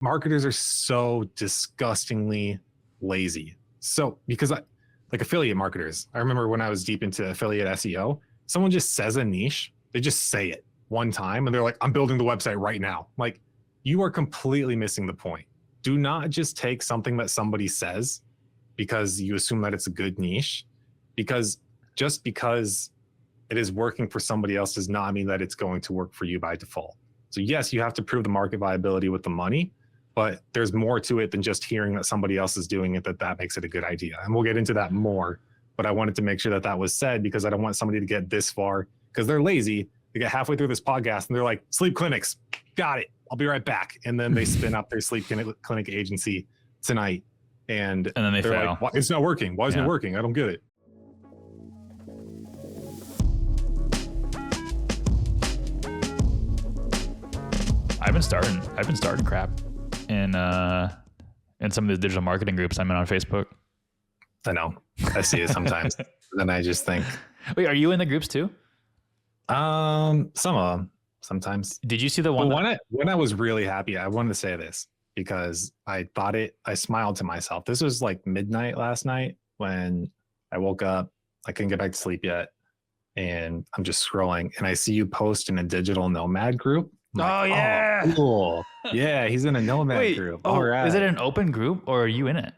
marketers are so disgustingly lazy. So because like affiliate marketers, I remember when I was deep into affiliate SEO, someone just says a niche, they just say it one time and they're like, I'm building the website right now. Like, you are completely missing the point. Do not just take something that somebody says because you assume that it's a good niche, because just because it is working for somebody else does not mean that it's going to work for you by default. So yes, you have to prove the market viability with the money, but there's more to it than just hearing that somebody else is doing it, that makes it a good idea. And we'll get into that more, but I wanted to make sure that that was said because I don't want somebody to get this far because they're lazy. They get halfway through this podcast and they're like, sleep clinics, got it, I'll be right back. And then they spin up their sleep clinic agency tonight. And then they're fail. like, it's not working. Why isn't it working? I don't get it. I've been starting crap in some of these digital marketing groups I'm in on Facebook. I know. I see it sometimes. Then I just think. Wait, are you in the groups too? Some of them. Sometimes. Did you see the one? When I was really happy, I wanted to say this because I smiled to myself. This was like midnight last night when I woke up. I couldn't get back to sleep yet. And I'm just scrolling and I see you post in a digital nomad group. Like, yeah. Oh, cool. Yeah, he's in a nomad group. All right. Is it an open group or are you in it?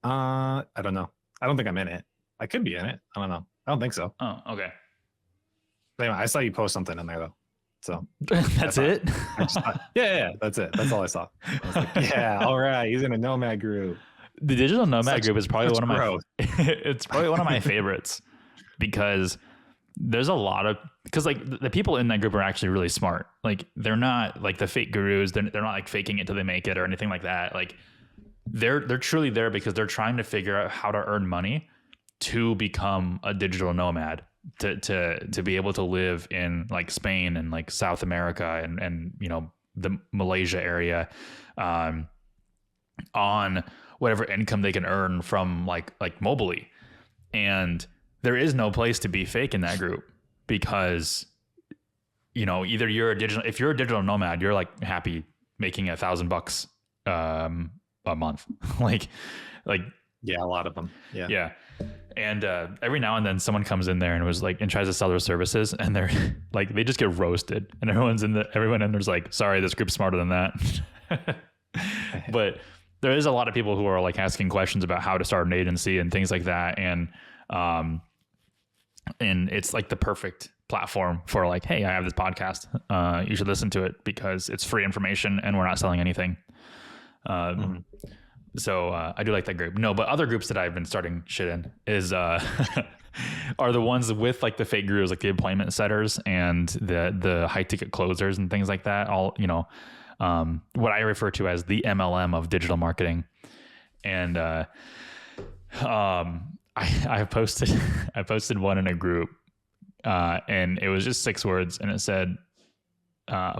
I don't know. I don't think I'm in it. I could be in it. I don't know. I don't think so. Oh, okay. Anyway, I saw you post something in there though. So that's it? Yeah, that's it. That's all I saw. I was like, yeah, all right. He's in a nomad group. The digital nomad group is probably one of my it's probably one of my favorites because there's a lot of, because like the people in that group are actually really smart. Like they're not like the fake gurus. They're not like faking it till they make it or anything like that. Like they're truly there because they're trying to figure out how to earn money to become a digital nomad, to be able to live in like Spain and like South America and you know the Malaysia area on whatever income they can earn from like mobily. And there is no place to be fake in that group because, you know, either if you're a digital nomad, you're like happy making $1,000 a month. like, yeah, a lot of them. Yeah. Yeah. And every now and then someone comes in there and was like, and tries to sell their services and they're like, they just get roasted and everyone in there's like, sorry, this group's smarter than that. But there is a lot of people who are like asking questions about how to start an agency and things like that. And it's like the perfect platform for like, hey, I have this podcast. You should listen to it because it's free information and we're not selling anything. So I do like that group. No, but other groups that I've been starting shit in is are the ones with like the fake gurus, like the appointment setters and the high ticket closers and things like that. All, you know, what I refer to as the MLM of digital marketing. And I posted one in a group and it was just 6 words and it said,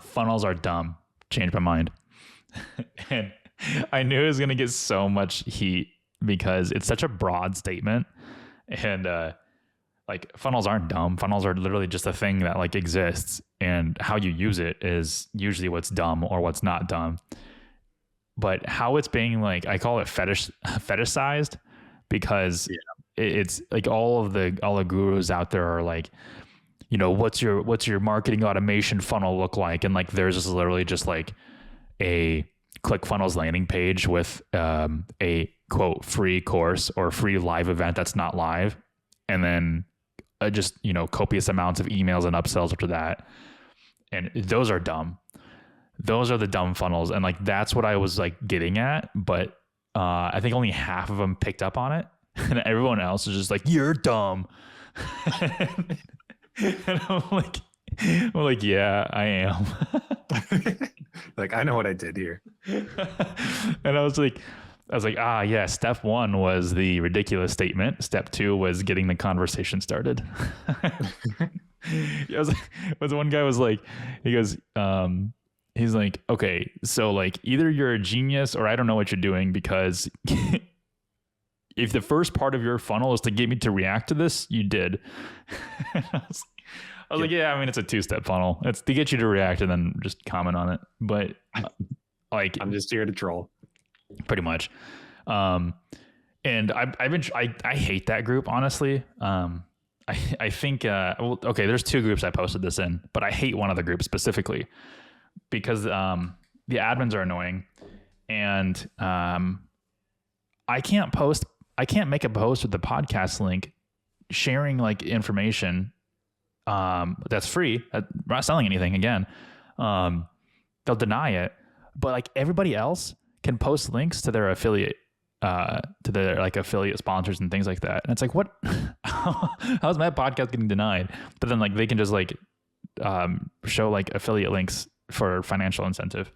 funnels are dumb. Changed my mind. And I knew it was going to get so much heat because it's such a broad statement. And like funnels aren't dumb. Funnels are literally just a thing that like exists, and how you use it is usually what's dumb or what's not dumb. But how it's being like, I call it fetishized because it's like all the gurus out there are like, you know, what's your marketing automation funnel look like? And like, there's just literally just like a ClickFunnels landing page with a quote free course or free live event that's not live, and then just, you know, copious amounts of emails and upsells after that. And those are dumb. Those are the dumb funnels, and like that's what I was like getting at. But I think only half of them picked up on it, and everyone else is just like, "You're dumb." And I'm like, yeah, I am. Like, I know what I did here. And I was like, yeah, step 1 was the ridiculous statement. Step 2 was getting the conversation started. One guy was like, he goes, he's like, okay, so like either you're a genius or I don't know what you're doing, because if the first part of your funnel is to get me to react to this, you did. I was like, yeah, I mean, it's a 2-step funnel. It's to get you to react and then just comment on it. But Like, I'm just here to troll. pretty much. And I hate that group, honestly. I think, well, okay, there's two groups I posted this in, but I hate one of the groups specifically because the admins are annoying, and I can't make a post with the podcast link sharing like information that's free. I'm not selling anything again. They'll deny it, but like everybody else can post links to their affiliate, to their like affiliate sponsors and things like that. And it's like, what, how's my podcast getting denied? But then like they can just like show like affiliate links for financial incentive.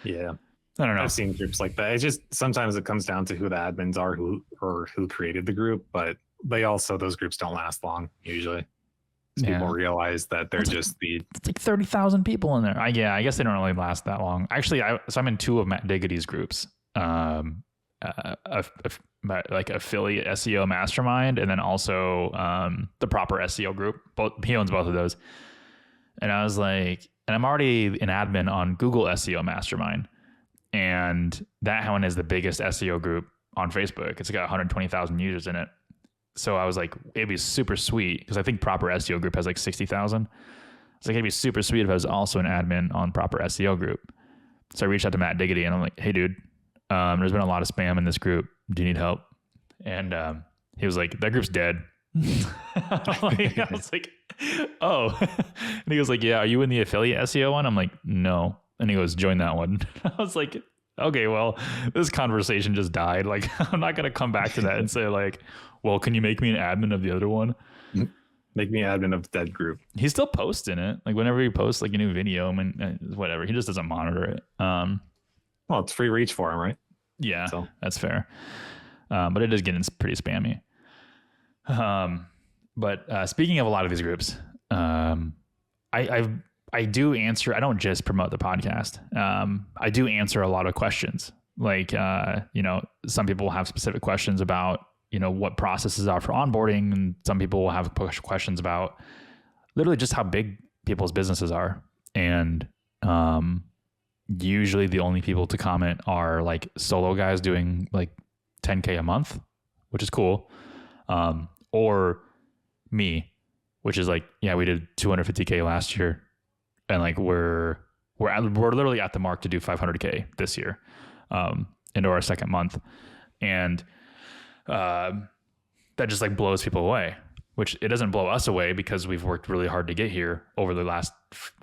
Yeah. I don't know. I've seen groups like that. It's just sometimes it comes down to who the admins are, who created the group, but those groups don't last long usually. People realize that they're it's like 30,000 people in there. I guess they don't really last that long. Actually, I'm in two of Matt Diggity's groups, like affiliate SEO mastermind, and then also the proper SEO group. He owns both of those. And I was like, and I'm already an admin on Google SEO mastermind, and that one is the biggest SEO group on Facebook. It's got 120,000 users in it. So I was like, it'd be super sweet, because I think proper SEO group has like 60,000. It's like, it'd be super sweet if I was also an admin on proper SEO group. So I reached out to Matt Diggity and I'm like, hey dude, there's been a lot of spam in this group. Do you need help? And he was like, that group's dead. I was like, oh. And he was like, yeah, are you in the affiliate SEO one? I'm like, no. And he goes, join that one. I was like, okay, well, this conversation just died. Like, I'm not going to come back to that and say like, well, can you make me an admin of the other one? Make me admin of that group. He's still posting it. Like whenever he posts like a new video, I mean, whatever. He just doesn't monitor it. Well, it's free reach for him, right? Yeah, so that's fair. But it is getting pretty spammy. But speaking of a lot of these groups, I do answer. I don't just promote the podcast. I do answer a lot of questions. Like, some people have specific questions about, what processes are for onboarding. And some people will have questions about literally just how big people's businesses are. And usually the only people to comment are like solo guys doing like 10K a month, which is cool. Or me, which is like, yeah, we did 250K last year. And like, we're literally at the mark to do 500K this year, into our second month. And that just like blows people away, which it doesn't blow us away because we've worked really hard to get here over the last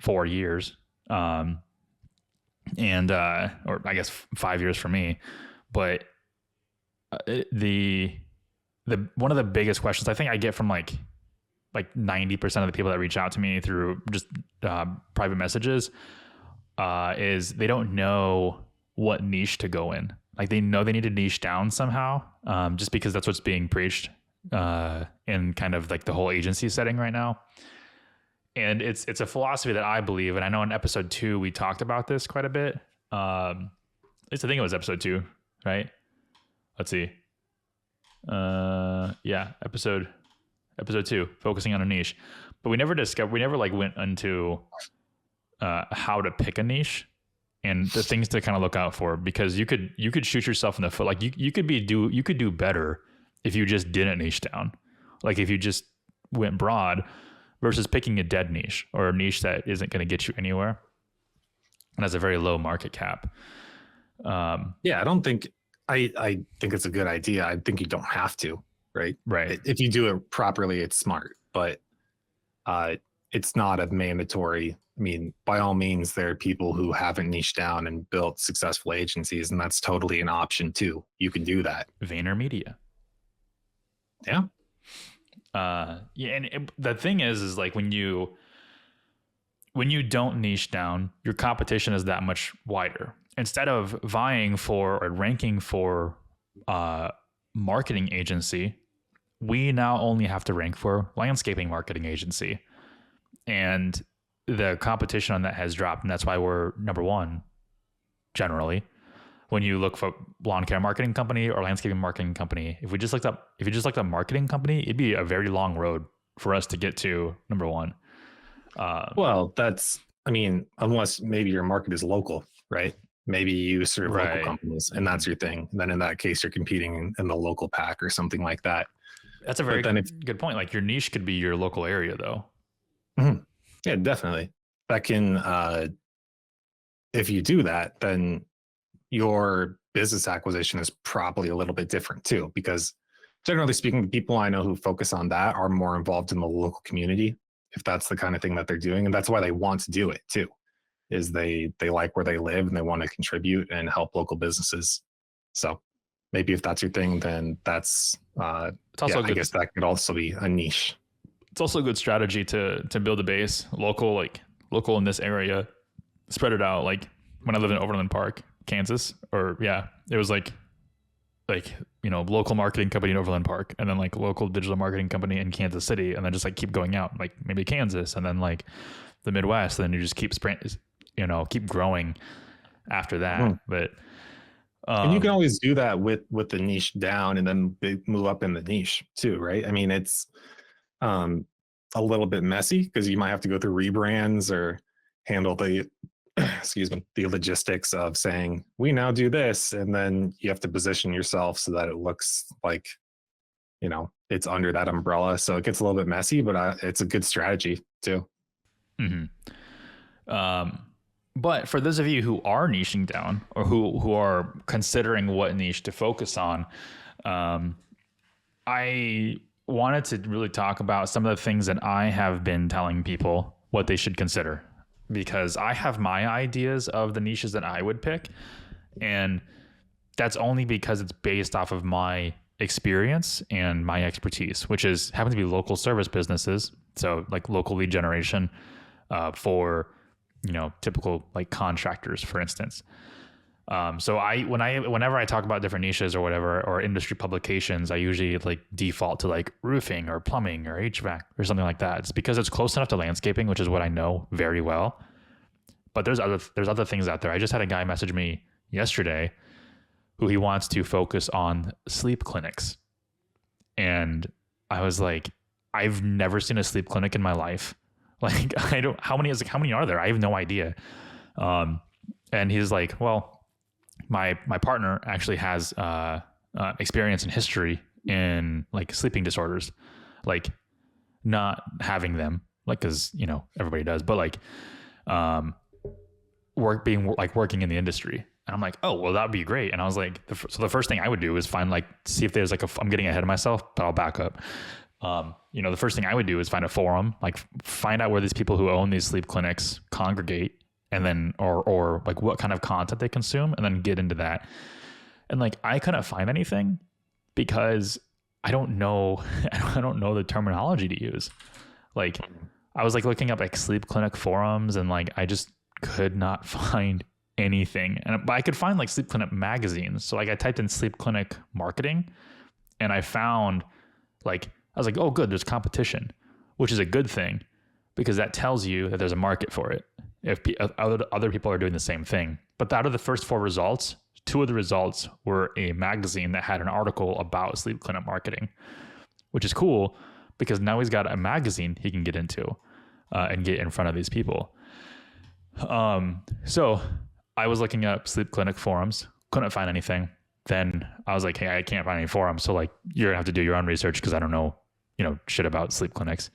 4 years. Or I guess 5 years for me, but the one of the biggest questions I think I get from like 90% of the people that reach out to me through just private messages is they don't know what niche to go in. Like they know they need to niche down somehow, just because that's what's being preached in kind of like the whole agency setting right now. And it's a philosophy that I believe, and I know in episode 2 we talked about this quite a bit. At least I think it was episode 2, right? Let's see. Yeah, episode 2, focusing on a niche. But we never like went into how to pick a niche and the things to kind of look out for, because you could shoot yourself in the foot. Like you could do better if you just didn't niche down. Like if you just went broad versus picking a dead niche or a niche that isn't going to get you anywhere and has a very low market cap. Yeah, I think it's a good idea. I think you don't have to, right? Right. If you do it properly, it's smart, but it's not a mandatory. I mean, by all means, there are people who haven't niched down and built successful agencies, and that's totally an option too. You can do that. VaynerMedia. Yeah. Yeah. And the thing is like when you don't niche down, your competition is that much wider. Instead of vying for or ranking for marketing agency, we now only have to rank for landscaping marketing agency. And the competition on that has dropped, and that's why we're number 1 generally. When you look for lawn care marketing company or landscaping marketing company, if you just looked up marketing company, it'd be a very long road for us to get to number 1. Well, unless maybe your market is local, right? maybe you serve local Right. companies and that's your thing. And then in that case, you're competing in the local pack or something like that. That's a But very then if good point. Like your niche could be your local area though. Mhm. Yeah, definitely. That can if you do that, then your business acquisition is probably a little bit different too, because generally speaking, the people I know who focus on that are more involved in the local community, if that's the kind of thing that they're doing. And that's why they want to do it too, is they like where they live and they want to contribute and help local businesses. So maybe if that's your thing, then that's It's also I good. guess that could also be a niche. It's also a good strategy to build a base local, like local in this area, spread it out. Like when I lived in Overland Park, Kansas, or yeah, it was like local marketing company in Overland Park, and then like local digital marketing company in Kansas City, and then just like keep going out, like maybe Kansas, and then like the Midwest, and then you just keep keep growing after that. Mhm. But And you can always do that with the niche down and then move up in the niche too, right? I mean, it's um, a little bit messy because you might have to go through rebrands or handle the excuse me, the logistics of saying we now do this, and then you have to position yourself so that it looks like it's under that umbrella. So it gets a little bit messy, but it's a good strategy too. mhm. Um, but for those of you who are niching down or who are considering what niche to focus on, um, I wanted to really talk about some of the things that I have been telling people what they should consider, because I have my ideas of the niches that I would pick, and that's only because it's based off of my experience and my expertise, which is happen to be local service businesses. So like local lead generation for typical like contractors, for instance. So whenever I talk about different niches or whatever, or industry publications, I usually like default to like roofing or plumbing or HVAC or something like that. It's because it's close enough to landscaping, which is what I know very well. But there's other things out there. I just had a guy message me yesterday who he wants to focus on sleep clinics. And I was like, I've never seen a sleep clinic in my life. Like, how many are there? I have no idea. And he's like, well, my partner actually has experience and history in like sleeping disorders, like not having them, like, cause everybody does, but like, working in the industry. And I'm like, oh, well, that'd be great. And I was like, so the first thing I would do is see if there's like I'm getting ahead of myself, but I'll back up. The first thing I would do is find a forum, like find out where these people who own these sleep clinics congregate, and then, or like what kind of content they consume, and then get into that. And like, I couldn't find anything because I don't know the terminology to use. Like I was like looking up like sleep clinic forums, and like, I just could not find anything. But I could find like sleep clinic magazines. So like I typed in sleep clinic marketing, and I found I was like, oh, good, there's competition, which is a good thing because that tells you that there's a market for it if other people are doing the same thing. But out of the first 4 results, 2 of the results were a magazine that had an article about sleep clinic marketing, which is cool because now he's got a magazine he can get into and get in front of these people. So I was looking up sleep clinic forums, couldn't find anything. Then I was like, hey, I can't find any forums. So like, you're gonna have to do your own research because I don't know, shit about sleep clinics.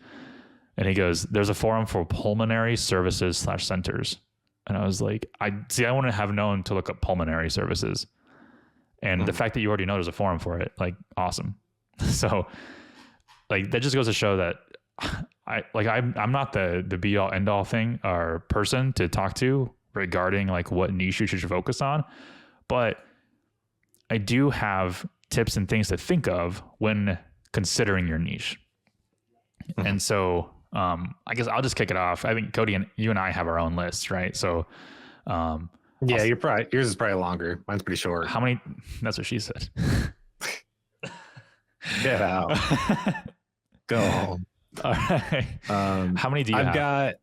And he goes, there's a forum for pulmonary services / centers. And I was like, I wouldn't have known to look up pulmonary services. And the fact that you already know there's a forum for it, like, awesome. So like, that just goes to show that I'm not the be all end all thing or person to talk to regarding like what niche you should focus on. But I do have tips and things to think of when considering your niche. Mm-hmm. And so I guess I'll just kick it off. I think Cody and you and I have our own lists, right? So yeah, yours is probably longer. Mine's pretty short. How many? That's what she said. Get out. Go home. All right. How many do you have?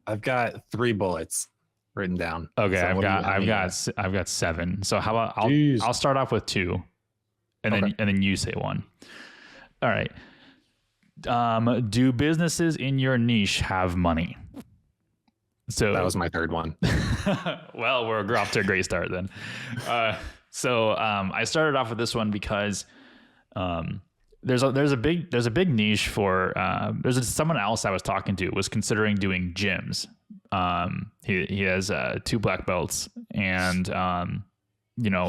I've got 3 bullets written down. Okay, so I've got 7. So how about I'll start off with 2, and then you say 1. All right. Do businesses in your niche have money? So that was my third one. Well, we're off to a great start then. So I started off with this one because there's a big niche for someone else I was talking to was considering doing gyms. He has 2 black belts, and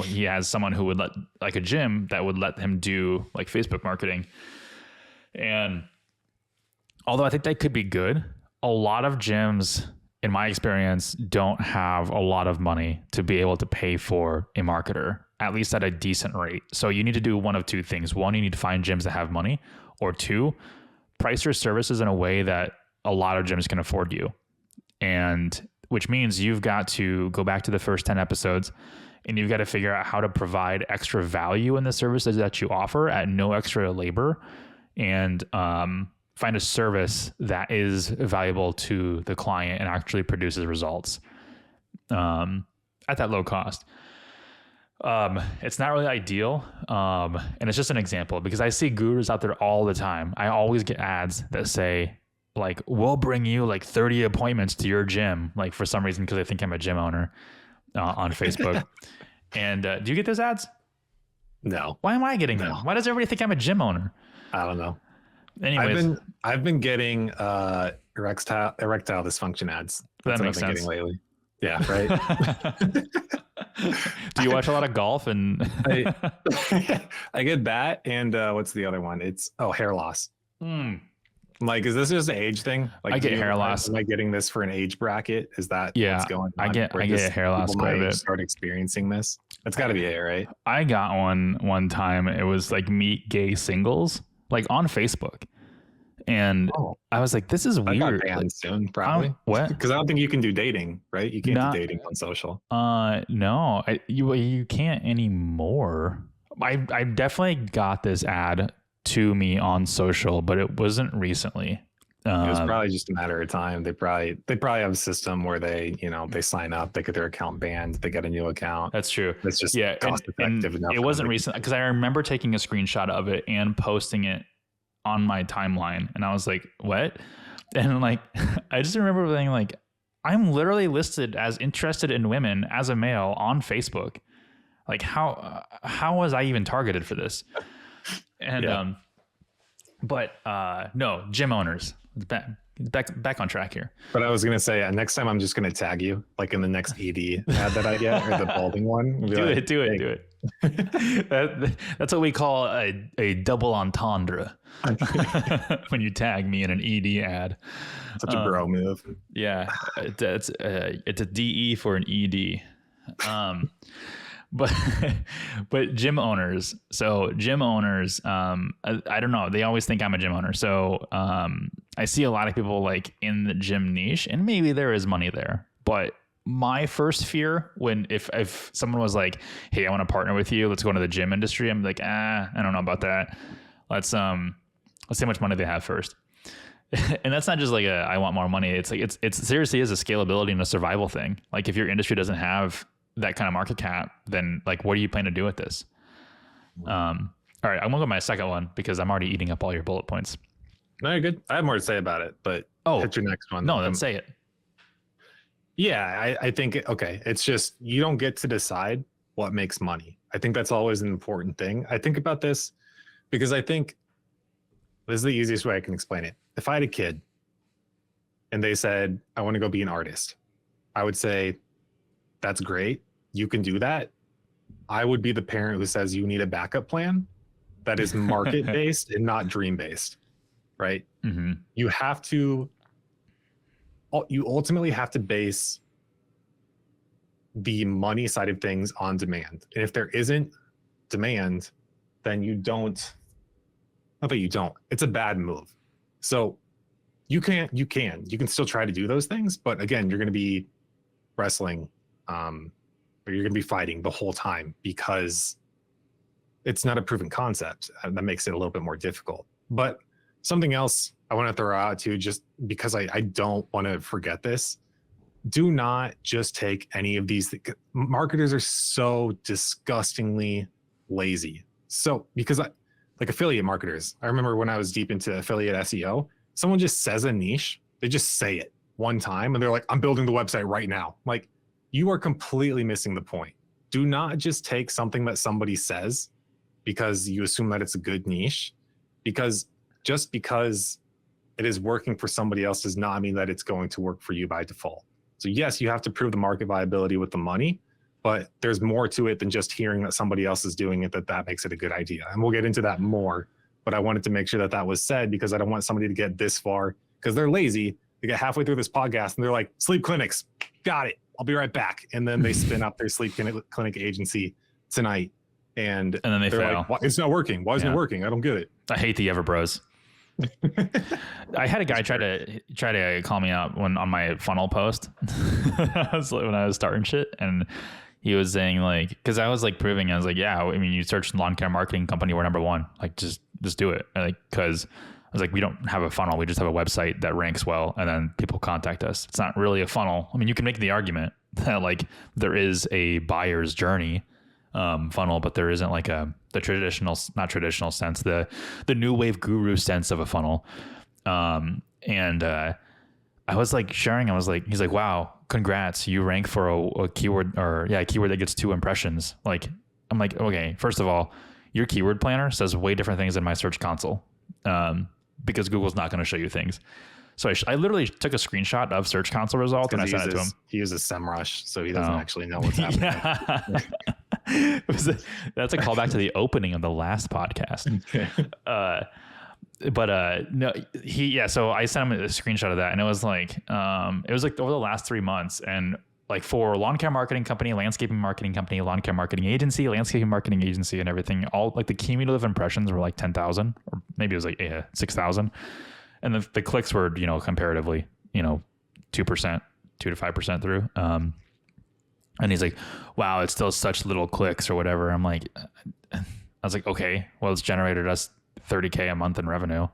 he has someone who would like a gym that would let him do like Facebook marketing. And although I think that could be good, a lot of gyms, in my experience, don't have a lot of money to be able to pay for a marketer, at least at a decent rate. So you need to do one of 2 things. One, you need to find gyms that have money, or 2, price your services in a way that a lot of gyms can afford you. And which means you've got to go back to the first 10 episodes and you've got to figure out how to provide extra value in the services that you offer at no extra labor, and find a service that is valuable to the client and actually produces results at that low cost. It's not really ideal. And it's just an example because I see gurus out there all the time. I always get ads that say like, we'll bring you like 30 appointments to your gym. Like for some reason, cause I think I'm a gym owner on Facebook. And do you get those ads? No. Why am I getting them? Why does everybody think I'm a gym owner? I don't know. Anyways, I've been getting erectile dysfunction ads. That That's makes what I've been sense. getting lately. Yeah, right. Do you watch a lot of golf? And I get that, and what's the other one? It's hair loss. Like, is this just an age thing? Like, I get hair loss. Am I getting this for an age bracket? Is that what's going on? I get hair loss people quite a my age bit. start experiencing this. That's got to be it, right? I got one time. It was like meet gay singles, like on Facebook. And I was like, this is I weird. got banned soon, probably. What? Because I don't think you can do dating, right? You can't do dating on social. No, you can't anymore. I definitely got this ad to me on social, but it wasn't recently. It was probably just a matter of time. They probably have a system where they sign up, they get their account banned, they get a new account. That's true. It's just cost effective enough. It wasn't recent because I remember taking a screenshot of it and posting it on my timeline, and I was like, what? And like, I just remember being like, I'm literally listed as interested in women as a male on Facebook. Like, how was I even targeted for this? And no, gym owners. Back on track here. But I was gonna say, next time I'm just gonna tag you, like in the next ED ad that I get, or the balding one. Do it. That's what we call a double entendre. When you tag me in an ED ad. Such a bro move. Yeah, it's a DE for an ED. But gym owners. So gym owners, I don't know. They always think I'm a gym owner. So I see a lot of people like in the gym niche, and maybe there is money there. But my first fear if someone was like, hey, I want to partner with you, let's go into the gym industry, I'm like, I don't know about that. Let's see how much money they have first. And that's not just like I want more money. It's like it's seriously is a scalability and a survival thing. Like if your industry doesn't have that kind of market cap, then like, what do you plan to do with this? All right, I'm gonna go my second one because I'm already eating up all your bullet points. No, you're good. I have more to say about it, but hit your next one. No, then say it. Yeah, I think, it's just, you don't get to decide what makes money. I think that's always an important thing. I think about this because I think this is the easiest way I can explain it. If I had a kid and they said, I want to go be an artist, I would say, that's great. You can do that. I would be the parent who says you need a backup plan that is market-based and not dream-based, right? Mm-hmm. You ultimately have to base the money side of things on demand. And if there isn't demand, then it's a bad move. So you can still try to do those things, but again, you're going to be wrestling, or you're going to be fighting the whole time because it's not a proven concept. That makes it a little bit more difficult. But something else I want to throw out too, just because I don't want to forget this. Do not just take any of these. Marketers are so disgustingly lazy. So because like affiliate marketers, I remember when I was deep into affiliate SEO, someone just says a niche, they just say it one time and they're like, I'm building the website right now. Like, you are completely missing the point. Do not just take something that somebody says because you assume that it's a good niche, because just because it is working for somebody else does not mean that it's going to work for you by default. So yes, you have to prove the market viability with the money, but there's more to it than just hearing that somebody else is doing it, that makes it a good idea. And we'll get into that more, but I wanted to make sure that that was said because I don't want somebody to get this far because they're lazy. They get halfway through this podcast and they're like, sleep clinics, got it, I'll be right back. And then they spin up their sleep clinic agency tonight. And then they fail. Like, it's not working. Why isn't it working? I don't get it. I hate the Everbros. I had a guy try to call me out on my funnel post when I was starting shit, and he was saying like, because I was like proving, I was like, yeah, I mean, you search lawn care marketing company, we're number one. Like, just do it. Like, because I was like, we don't have a funnel, we just have a website that ranks well, and then people contact us. It's not really a funnel. I mean, you can make the argument that like there is a buyer's journey funnel, but there isn't like the traditional, not traditional sense, the new wave guru sense of a funnel. And I was like sharing, I was like, he's like, wow, congrats, you rank for a keyword, or a keyword that gets 2 impressions. Like, I'm like, okay, first of all, your keyword planner says way different things than my search console, because Google's not going to show you things. So I literally took a screenshot of Search Console results and I sent it to him. He uses SEMrush, so he doesn't actually know what's happening. That's a callback to the opening of the last podcast. No, so I sent him a screenshot of that, and it was like over the last 3 months, and like for lawn care marketing company, landscaping marketing company, lawn care marketing agency, landscaping marketing agency, and everything, all like the cumulative impressions were like 10,000, or maybe it was like 6,000. And the clicks were, comparatively, 2%, 2 to 5% through. And he's like, wow, it's still such little clicks or whatever. I'm like, I was like, okay, well, it's generated us $30K a month in revenue.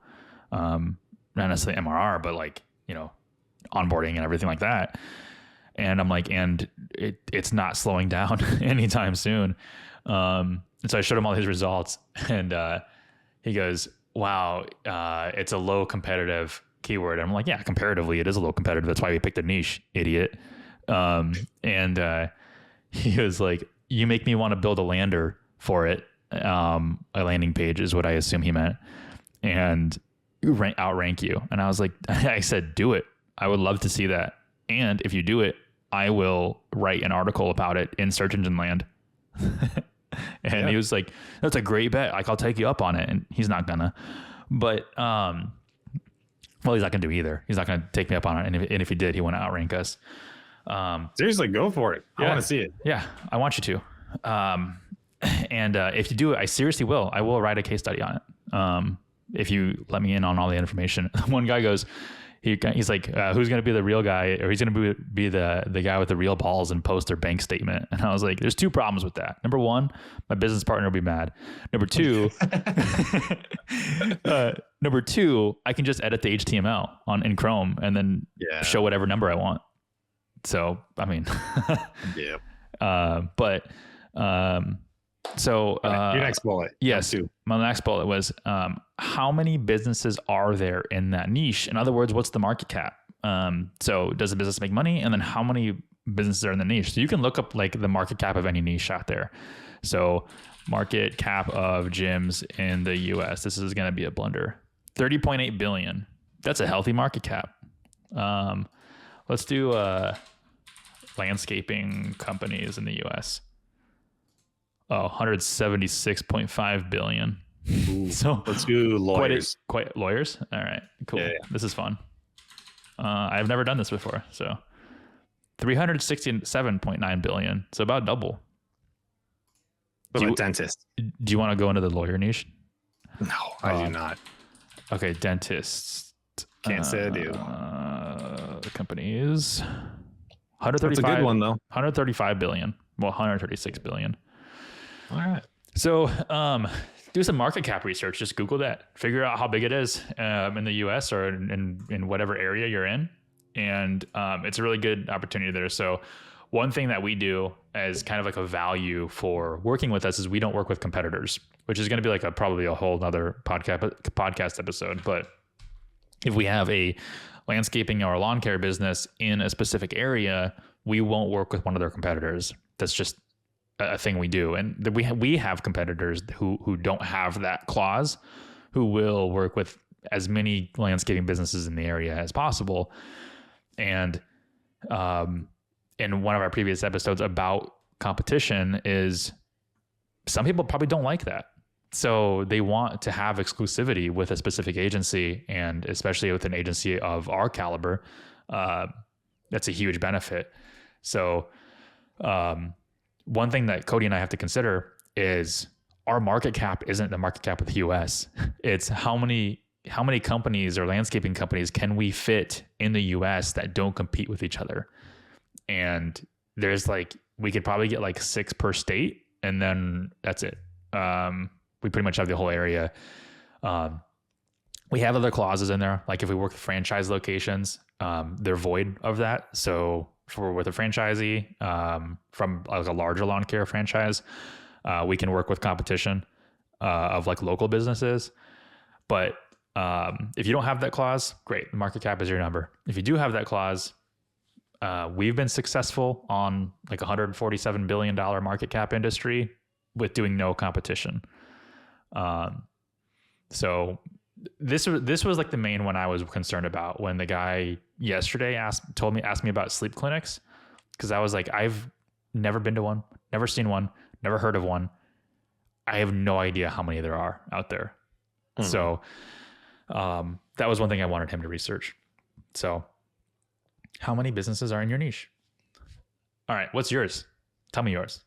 Not necessarily MRR, but like, onboarding and everything like that. And I'm like, and it's not slowing down anytime soon. And so I showed him all his results, and he goes, wow, it's a low competitive keyword. And I'm like, yeah, comparatively, it is a low competitive. That's why we picked a niche, idiot. And he was like, you make me want to build a lander for it. A landing page is what I assume he meant, and outrank you. And I was like, I said, do it. I would love to see that. And if you do it, I will write an article about it in Search Engine Land. And he was like, that's a great bet. Like, I'll take you up on it. And he's not gonna, but, well, he's not gonna do either. He's not gonna take me up on it. And if he did, he want to outrank us. Seriously, go for it. I want to see it. Yeah, I want you to. And if you do it, I seriously will. I will write a case study on it. If you let me in on all the information. One guy goes, he's like, who's going to be the real guy, or he's going to be the guy with the real balls and post their bank statement. And I was like, there's 2 problems with that. Number 1, my business partner will be mad. Number 2, I can just edit the HTML in Chrome and then show whatever number I want. So, I mean, so your next bullet. Yes. My next bullet was, how many businesses are there in that niche? In other words, what's the market cap? So does a business make money? And then how many businesses are in the niche? So you can look up like the market cap of any niche out there. So market cap of gyms in the US, this is going to be a blunder. 30.8 billion. That's a healthy market cap. Let's do landscaping companies in the US. Oh, 176.5 billion. Ooh, so let's do lawyers. Quite lawyers. All right, cool. Yeah. This is fun. I've never done this before. So 367.9 billion. So about double. But a dentist. Do you want to go into the lawyer niche? No, I do not. Okay, dentist. Can't say I do. The company is 135. That's a good one, though. 135 billion. Well, 136 billion. All right. So do some market cap research. Just Google that. Figure out how big it is in the US or in whatever area you're in. And it's a really good opportunity there. So one thing that we do as kind of like a value for working with us is we don't work with competitors, which is going to be like probably a whole other podcast episode. But if we have a landscaping or lawn care business in a specific area, we won't work with one of their competitors. That's just a thing we do. And we have competitors who don't have that clause, who will work with as many landscaping businesses in the area as possible. And in one of our previous episodes about competition is some people probably don't like that. So they want to have exclusivity with a specific agency, and especially with an agency of our caliber, that's a huge benefit. So one thing that Cody and I have to consider is our market cap isn't the market cap of the US. It's how many companies or landscaping companies can we fit in the US that don't compete with each other? And there's like, we could probably get like 6 per state, and then that's it. We pretty much have the whole area. We have other clauses in there. Like if we work with franchise locations, they're void of that. So if we're with a franchisee from like a larger lawn care franchise, we can work with competition of like local businesses. But if you don't have that clause, great. The market cap is your number. If you do have that clause, we've been successful on like $147 billion market cap industry with doing no competition. So this was like the main one I was concerned about when the guy yesterday asked me about sleep clinics. Cause I was like, I've never been to one, never seen one, never heard of one. I have no idea how many there are out there. Mm-hmm. So, that was one thing I wanted him to research. So how many businesses are in your niche? All right. What's yours? Tell me yours.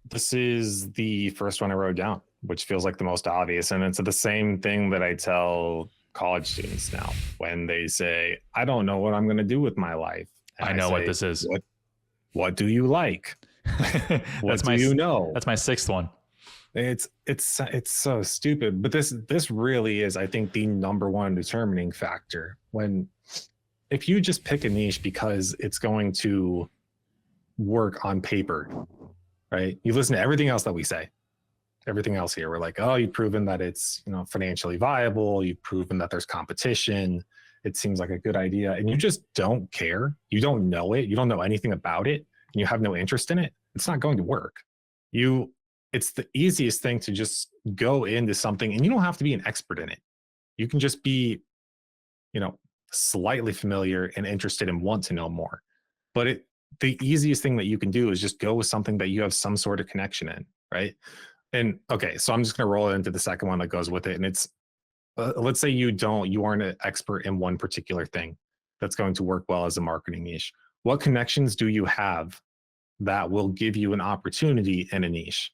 This is the first one I wrote down, which feels like the most obvious. And it's the same thing that I tell college students now when they say, I don't know what I'm going to do with my life. And I know what this is. What do you like? What do you know? That's my 6th one. It's so stupid, but this really is, I think, the number one determining factor. If you just pick a niche because it's going to work on paper, right? You listen to everything else that we say, everything else here. We're like, oh, you've proven that it's, financially viable. You've proven that there's competition. It seems like a good idea. And you just don't care. You don't know it. You don't know anything about it. And you have no interest in it. It's not going to work. It's the easiest thing to just go into something, and you don't have to be an expert in it. You can just be, slightly familiar and interested and want to know more. But the easiest thing that you can do is just go with something that you have some sort of connection in, right? And okay, so I'm just going to roll into the second one that goes with it. And it's, let's say you aren't an expert in one particular thing that's going to work well as a marketing niche. What connections do you have that will give you an opportunity in a niche?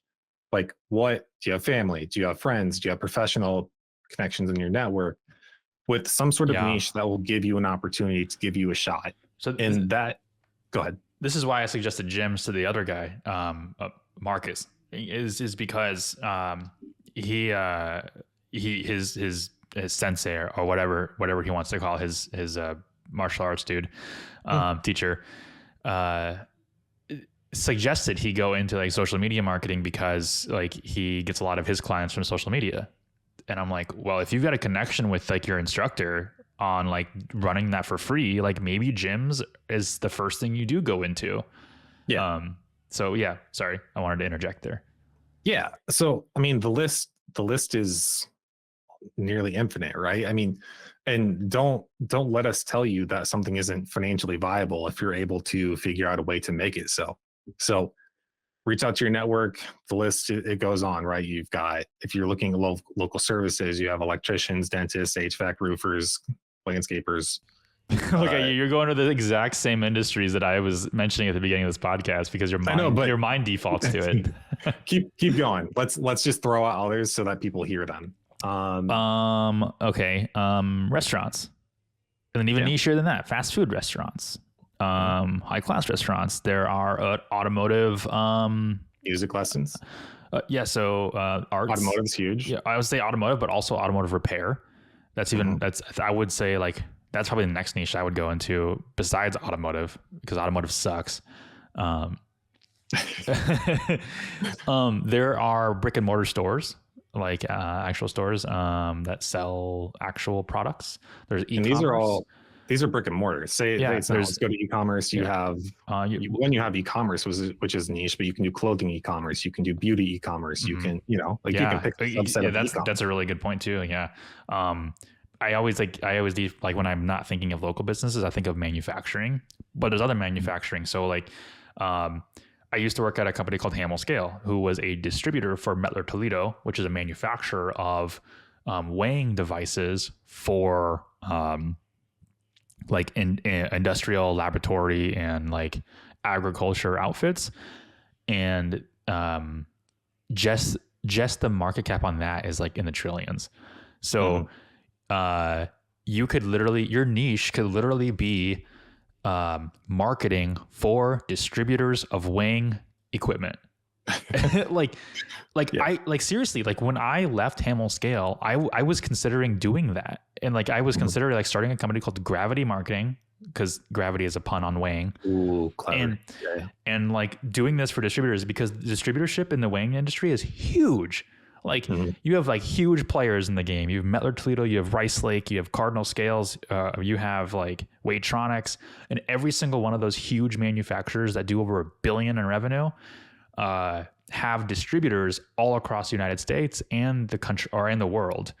Like, do you have family? Do you have friends? Do you have professional connections in your network with some sort of niche that will give you an opportunity to give you a shot? So go ahead. This is why I suggested gyms to the other guy, Marcus, is because his sensei or whatever he wants to call his martial arts dude, teacher, suggested he go into like social media marketing because like he gets a lot of his clients from social media. And I'm like, well, if you've got a connection with like your instructor on like running that for free, like maybe gyms is the first thing you do go into. Yeah. So yeah, sorry. I wanted to interject there. Yeah. So, I mean, the list is nearly infinite, right? I mean, and don't let us tell you that something isn't financially viable if you're able to figure out a way to make it so. So reach out to your network. The list, it goes on, right? You've got, if you're looking at local services, you have electricians, dentists, HVAC, roofers, landscapers. Look at you. You're going to the exact same industries that I was mentioning at the beginning of this podcast because your mind defaults to it. keep going. Let's just throw out others so that people hear them. Okay. Restaurants. And then even nicher than that, fast food restaurants. High class restaurants. There are automotive, music lessons. So arts. Automotive's huge. Yeah, I would say automotive, but also automotive repair. That's even I would say like that's probably the next niche I would go into besides automotive, because automotive sucks. There are brick and mortar stores, like actual stores that sell actual products. There's e-commerce. And these are all these are brick and mortar. Say Yeah, it's not. Let's go to e-commerce. You yeah. have when you have e-commerce, which is niche, but you can do clothing e-commerce, you can do beauty e-commerce, you can, you know, like you can pick a subset of e-commerce. That's a really good point too. Yeah. I always do, like when I'm not thinking of local businesses, I think of manufacturing, but there's other manufacturing. So like, I used to work at a company called Hamel Scale, who was a distributor for Mettler Toledo, which is a manufacturer of weighing devices for like in industrial, laboratory, and like agriculture outfits. And just the market cap on that is like in the trillions. So you could literally, your niche could literally be marketing for distributors of weighing equipment. like seriously, like when I left Hamel Scale, I was considering doing that. And like, I was considering like starting a company called Gravity Marketing, because gravity is a pun on weighing. Ooh, clever. And like doing this for distributors, because the distributorship in the weighing industry is huge. Like you have like huge players in the game. You have Mettler Toledo, you have Rice Lake, you have Cardinal Scales, you have like Weightronix, and every single one of those huge manufacturers that do over $1 billion in revenue have distributors all across the United States and the country, or in the world.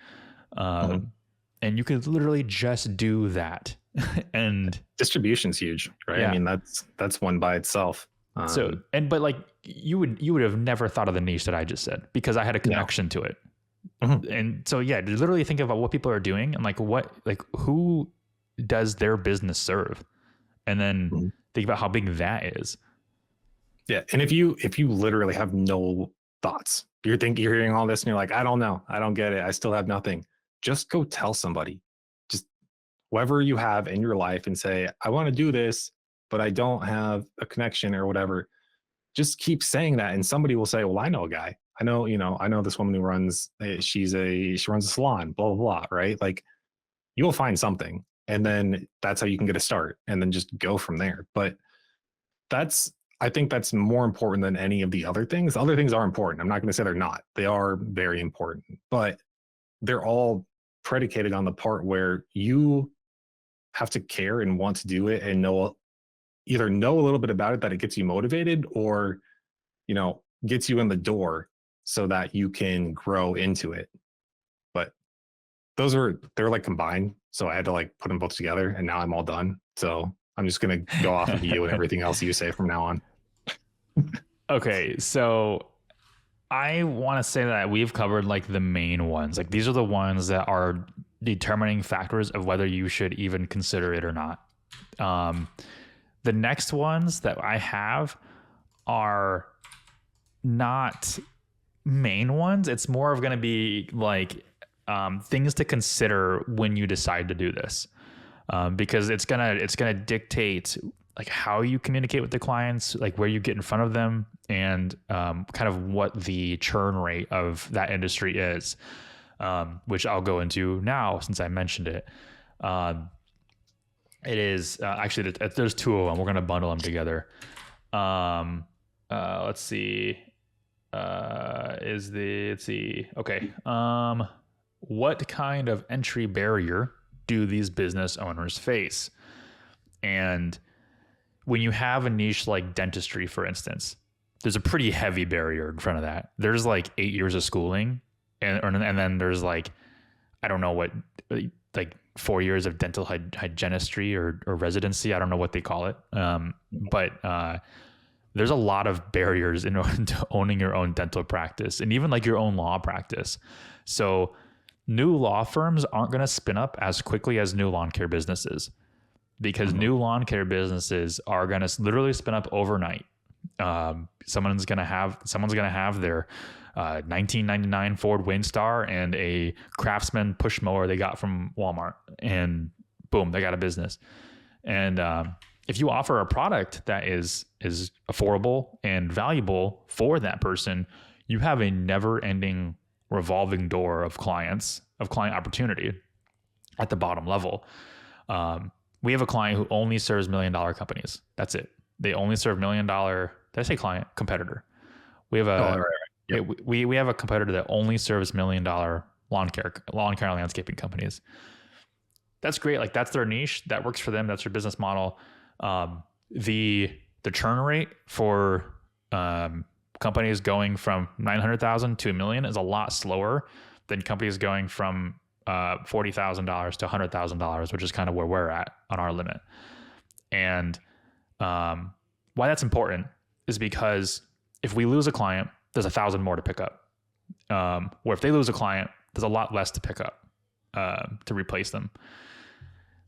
And you could literally just do that. And distribution's huge, right? Yeah. I mean, that's one by itself. But like you would have never thought of the niche that I just said, because I had a connection to it. And so, yeah, literally think about what people are doing and like who does their business serve, and then think about how big that is. Yeah. And if you literally have no thoughts, you're hearing all this and you're like, I don't know, I don't get it, I still have nothing. Just go tell somebody, just whoever you have in your life, and say, I want to do this, but I don't have a connection or whatever. Just keep saying that, and somebody will say, well, I know a guy. I know this woman who runs, she runs a salon, blah, blah, blah, right? Like, you'll find something, and then that's how you can get a start, and then just go from there. But I think that's more important than any of the other things. Other things are important. I'm not going to say they're not. They are very important, but they're all predicated on the part where you have to care and want to do it, and either know a little bit about it, that it gets you motivated, or, gets you in the door so that you can grow into it. But they're like combined. So I had to like put them both together, and now I'm all done. So I'm just going to go off of you and everything else you say from now on. Okay. So I want to say that we've covered like the main ones. Like, these are the ones that are determining factors of whether you should even consider it or not. The next ones that I have are not main ones. It's more of going to be like things to consider when you decide to do this, because it's gonna dictate like how you communicate with the clients, like where you get in front of them, and kind of what the churn rate of that industry is, which I'll go into now since I mentioned it. It is actually, there's two of them. We're going to bundle them together. Let's see. Okay. What kind of entry barrier do these business owners face? And when you have a niche like dentistry, for instance, there's a pretty heavy barrier in front of that. There's like 8 years of schooling, and then there's like, I don't know what, like 4 years of dental hygienistry or residency. I don't know what they call it. But there's a lot of barriers in order to owning your own dental practice, and even like your own law practice. So new law firms aren't going to spin up as quickly as new lawn care businesses, because new lawn care businesses are going to literally spin up overnight. Someone's going to have their 1999 Ford Windstar and a Craftsman push mower they got from Walmart, and boom, they got a business. And if you offer a product that is affordable and valuable for that person, you have a never-ending revolving door of client opportunity at the bottom level. We have a client who only serves $1 million companies. That's it. They only serve $1 million. Did I say client? Competitor. We have we have a competitor that only serves $1 million lawn care landscaping companies. that's great. Like that's their niche. That works for them. That's their business model. The churn rate for companies going from 900,000 to $1 million is a lot slower than companies going from $40,000 to $100,000, which is kind of where we're at on our limit. And why that's important is because if we lose a client, there's 1,000 more to pick up. Or if they lose a client, there's a lot less to pick up to replace them.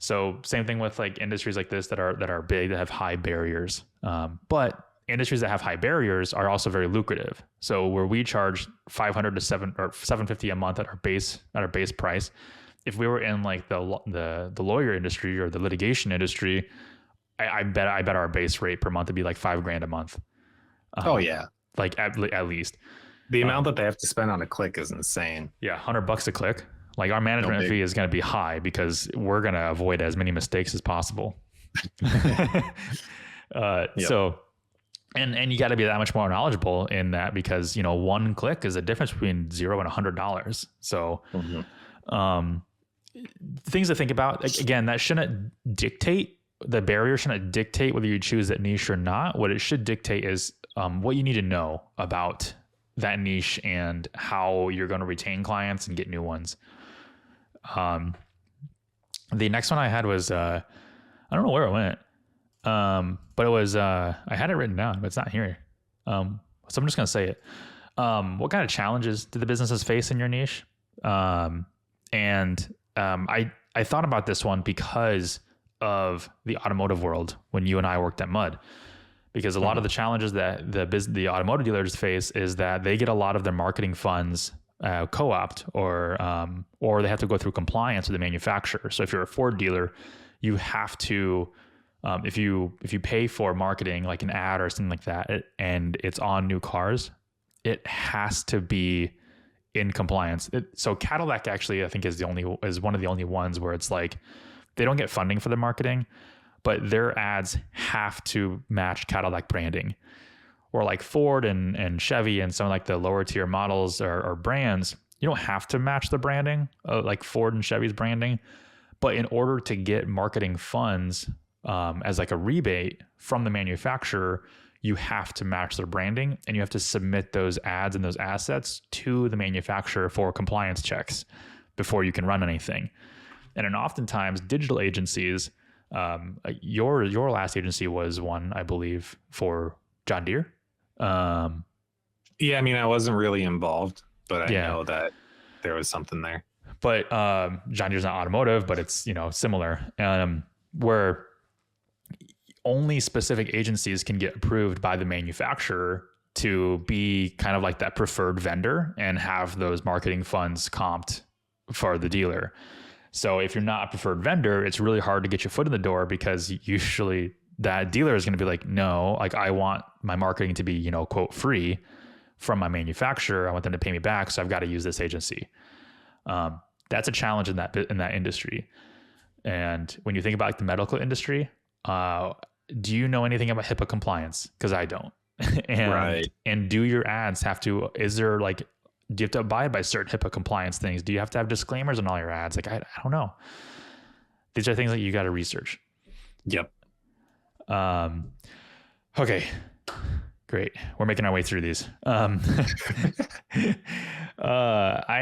So same thing with like industries like this that are big, that have high barriers. But industries that have high barriers are also very lucrative. So where we charge $500 to $750 a month at our base price, if we were in like the lawyer industry or the litigation industry, I bet our base rate per month would be like $5,000 a month. Oh yeah, like at least. The amount that they have to spend on a click is insane. Yeah, $100 a click. Like our management fee is going to be high because we're going to avoid as many mistakes as possible. So, and you got to be that much more knowledgeable in that because, you know, one click is a difference between $0 and $100. So, things to think about. Again, that shouldn't dictate, the barrier shouldn't dictate whether you choose that niche or not. What it should dictate is what you need to know about that niche and how you're going to retain clients and get new ones. The next one I had was, I don't know where it went. But it was, I had it written down, but it's not here. So I'm just going to say it. What kind of challenges did the businesses face in your niche? I thought about this one because of the automotive world when you and I worked at Mud, because a lot of the challenges that the automotive dealers face is that they get a lot of their marketing funds co-opt or they have to go through compliance with the manufacturer. So if you're a Ford dealer, you have to, if you pay for marketing like an ad or something like that, and it's on new cars, it has to be in compliance. So Cadillac actually, I think is one of the only ones where it's like they don't get funding for the marketing, but their ads have to match Cadillac branding. Or like Ford and Chevy and some like the lower tier models or brands, you don't have to match the branding like Ford and Chevy's branding. But in order to get marketing funds as like a rebate from the manufacturer, you have to match their branding and you have to submit those ads and those assets to the manufacturer for compliance checks before you can run anything. And then oftentimes digital agencies, your last agency was one, I believe, for John Deere. Yeah, I mean, I wasn't really involved, but I know that there was something there. But John Deere's not automotive, but it's, you know, similar. Where only specific agencies can get approved by the manufacturer to be kind of like that preferred vendor and have those marketing funds comped for the dealer. So if you're not a preferred vendor, it's really hard to get your foot in the door because usually that dealer is going to be like, no, like I want my marketing to be, you know, quote, free from my manufacturer. I want them to pay me back. So I've got to use this agency. That's a challenge in that industry. And when you think about like the medical industry, do you know anything about HIPAA compliance? Because I don't. And do your ads have to, do you have to abide by certain HIPAA compliance things? Do you have to have disclaimers on all your ads? Like, I don't know. These are things that you got to research. Yep. Okay, great. We're making our way through these. I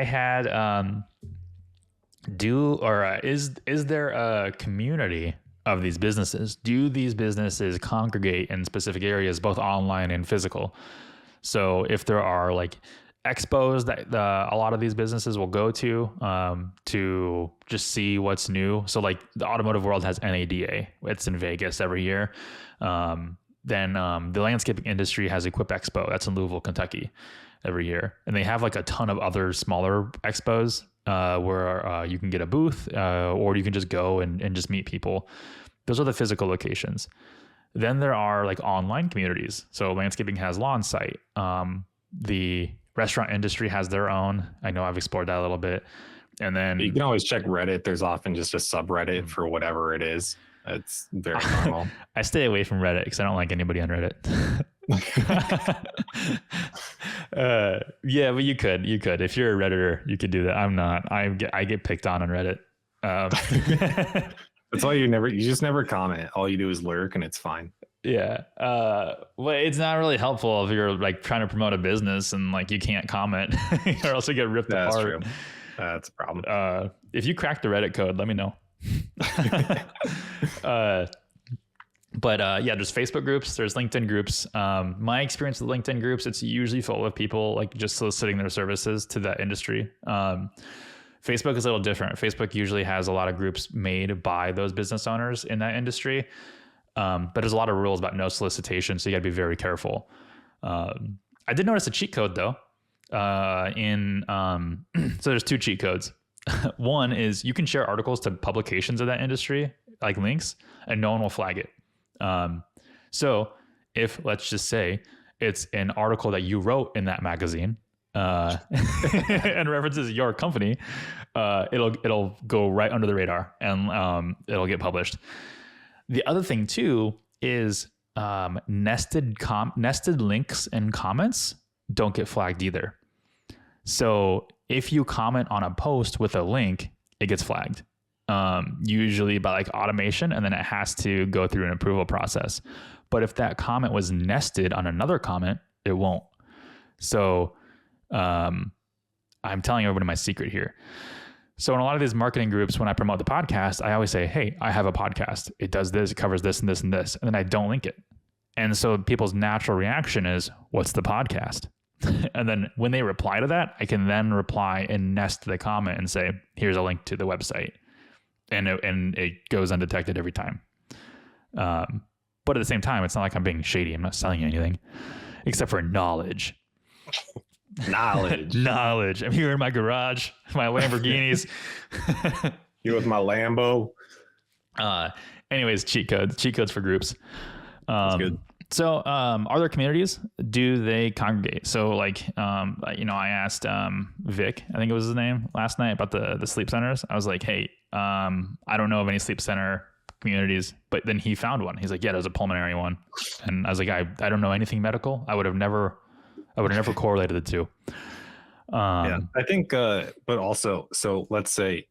had, is there a community of these businesses? Do these businesses congregate in specific areas, both online and physical? So if there are like expos that a lot of these businesses will go to just see what's new. So like the automotive world has NADA. It's in Vegas every year. Then the landscaping industry has Equip Expo. That's in Louisville, Kentucky every year. And they have like a ton of other smaller expos where you can get a booth or you can just go and just meet people. Those are the physical locations. Then there are like online communities. So landscaping has Lawn Site. The restaurant industry has their own. I know I've explored that a little bit. And then you can always check Reddit. There's often just a subreddit for whatever it is. It's very normal. I stay away from Reddit because I don't like anybody on Reddit. Yeah, but you could. If you're a Redditor, you could do that. I'm not. I get picked on Reddit. That's why you just never comment. All you do is lurk and it's fine. Yeah. Well, it's not really helpful if you're like trying to promote a business and like you can't comment or else you get ripped That's apart. true. That's a problem. If you crack the Reddit code, let me know. But yeah, there's Facebook groups, there's LinkedIn groups. My experience with LinkedIn groups, it's usually full of people like just soliciting their services to that industry. Facebook is a little different. Facebook usually has a lot of groups made by those business owners in that industry. But there's a lot of rules about no solicitation, so you got to be very careful. I did notice a cheat code though. So there's 2 cheat codes. One is you can share articles to publications of that industry, like links, and no one will flag it. So if, let's just say, it's an article that you wrote in that magazine and references your company, it'll go right under the radar and it'll get published. The other thing too is nested links and comments don't get flagged either. So if you comment on a post with a link, it gets flagged. Usually by like automation, and then it has to go through an approval process. But if that comment was nested on another comment, it won't. So I'm telling everybody my secret here. So in a lot of these marketing groups, when I promote the podcast, I always say, hey, I have a podcast. It does this, it covers this and this and this. And then I don't link it. And so people's natural reaction is, what's the podcast? And then when they reply to that, I can then reply and nest the comment and say, here's a link to the website. And it goes undetected every time. But at the same time, it's not like I'm being shady. I'm not selling you anything except for knowledge. Knowledge. I'm here in my garage, my Lamborghinis. You with my Lambo. Anyways, cheat codes for groups. That's good. So, are there communities? Do they congregate? So like, I asked, Vic, I think it was his name, last night about the sleep centers. I was like, hey, I don't know of any sleep center communities, but then he found one. He's like, yeah, there's a pulmonary one. And I was like, I don't know anything medical. I would have never correlated the two. Yeah, I think, but also, so let's say,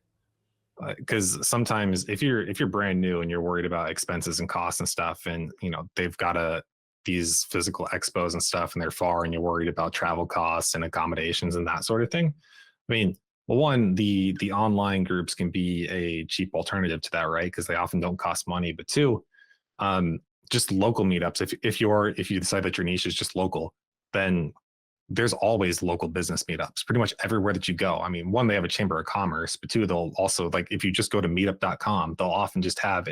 because sometimes if you're brand new and you're worried about expenses and costs and stuff, and they've got these physical expos and stuff, and they're far, and you're worried about travel costs and accommodations and that sort of thing. I mean, well, one, the online groups can be a cheap alternative to that, right? Because they often don't cost money. But two, just local meetups. If you decide that your niche is just local, then there's always local business meetups pretty much everywhere that you go. I mean, one, they have a chamber of commerce, but two, they'll also, like, if you just go to meetup.com, they'll often just have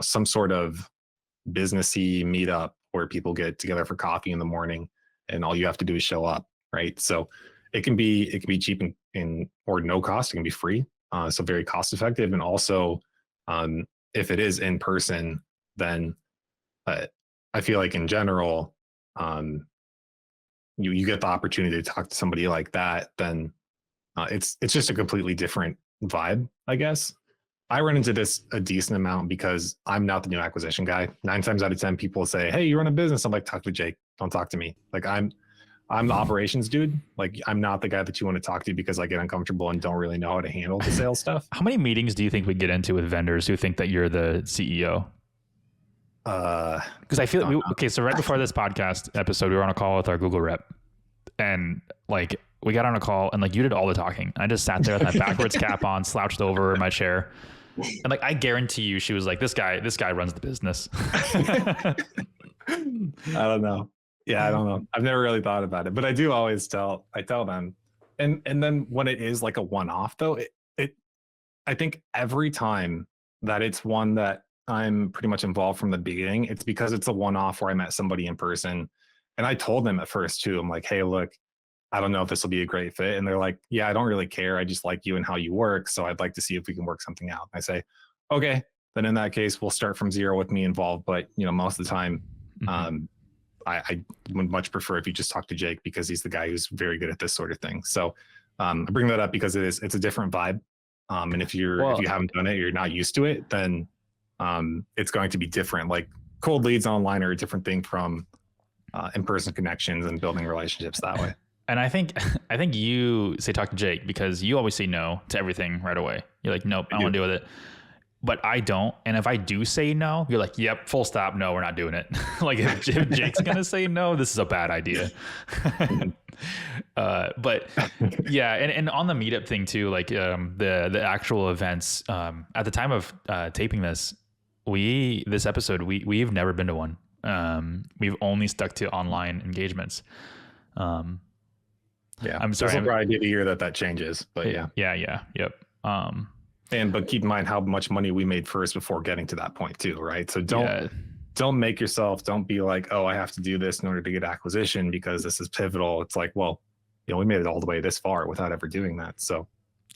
some sort of businessy meetup where people get together for coffee in the morning and all you have to do is show up. Right. So it can be cheap or no cost. It can be free. So very cost effective. And also, if it is in person, then I feel like in general, you get the opportunity to talk to somebody like that, then it's just a completely different vibe, I guess. I run into this a decent amount because I'm not the new acquisition guy. 9 times out of 10, people say, hey, you run a business. I'm like, talk to Jake. Don't talk to me. Like, I'm the operations dude. Like, I'm not the guy that you want to talk to because I get uncomfortable and don't really know how to handle the sales stuff. How many meetings do you think we get into with vendors who think that you're the CEO? Because I feel so right before this podcast episode, we were on a call with our Google rep, and like we got on a call and like you did all the talking. I just sat there with my backwards cap on, slouched over in my chair, and like I guarantee you, she was like, "This guy runs the business." I don't know. Yeah, I don't know. I've never really thought about it, but I do always tell them, and then when it is like a one-off though, I think every time that it's one that I'm pretty much involved from the beginning, it's because it's a one-off where I met somebody in person. And I told them at first too, I'm like, hey, look, I don't know if this will be a great fit. And they're like, yeah, I don't really care. I just like you and how you work. So I'd like to see if we can work something out. I say, okay, then in that case, we'll start from zero with me involved. But most of the time, I would much prefer if you just talk to Jake because he's the guy who's very good at this sort of thing. So I bring that up because it's a different vibe. And if you haven't done it, you're not used to it, then it's going to be different. Like cold leads online are a different thing from in-person connections and building relationships that way. And I think you say talk to Jake because you always say no to everything right away. You're like, nope, I don't want to deal with it. But I don't. And if I do say no, you're like, yep, full stop. No, we're not doing it. Like if Jake's going to say no, this is a bad idea. But yeah. And on the meetup thing too, like the actual events, at the time of taping this episode, we've never been to one. We've only stuck to online engagements. Yeah. I'm sorry. This will probably be the year that changes, but yeah. Yeah. Yep. But keep in mind how much money we made first before getting to that point too, right? So don't make yourself, don't be like, oh, I have to do this in order to get acquisition because this is pivotal. It's like, well, we made it all the way this far without ever doing that. So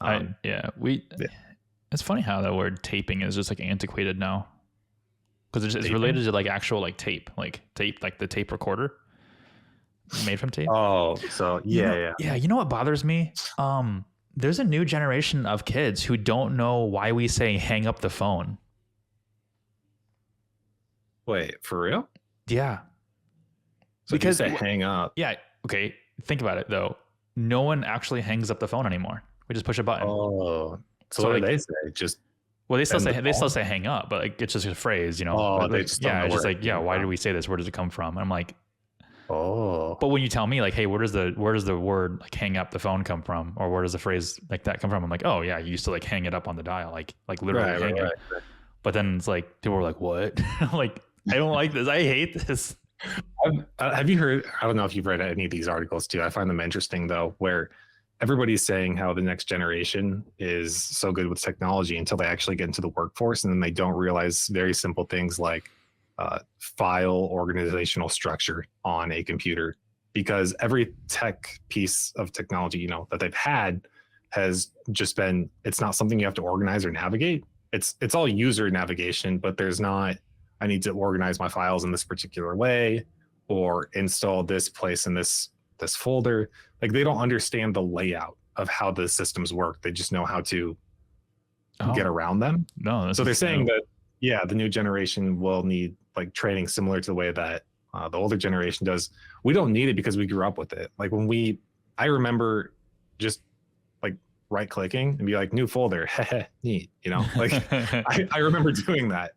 it's funny how that word taping is just like antiquated now. Because it's related to like actual like tape, like the tape recorder made from tape. Oh, so yeah. You know what bothers me? There's a new generation of kids who don't know why we say hang up the phone. Wait, for real? Yeah. So because they hang up. Yeah. Okay. Think about it though. No one actually hangs up the phone anymore. We just push a button. Oh, so what do they say? They still say hang up, but like, it's just a phrase, Oh, they just don't know it's just like, why did we say this? Where does it come from? And I'm like, oh. But when you tell me like, hey, where does the word like hang up the phone come from, or where does the phrase like that come from? I'm like, oh yeah, you used to like hang it up on the dial, like literally hang it. Right. But then it's like people were like, what? Like, I don't like this. I hate this. Have you heard? I don't know if you've read any of these articles too. I find them interesting though, where everybody's saying how the next generation is so good with technology until they actually get into the workforce, and then they don't realize very simple things like file organizational structure on a computer, because every tech piece of technology that they've had has just been, it's not something you have to organize or navigate. It's all user navigation, but there's not, I need to organize my files in this particular way or install this place in this folder. Like they don't understand the layout of how the systems work. They just know how to get around them. No, so they're saying that the new generation will need like training similar to the way that the older generation does. We don't need it because we grew up with it. Like I remember just like right clicking and be like, new folder, neat, like I remember doing that,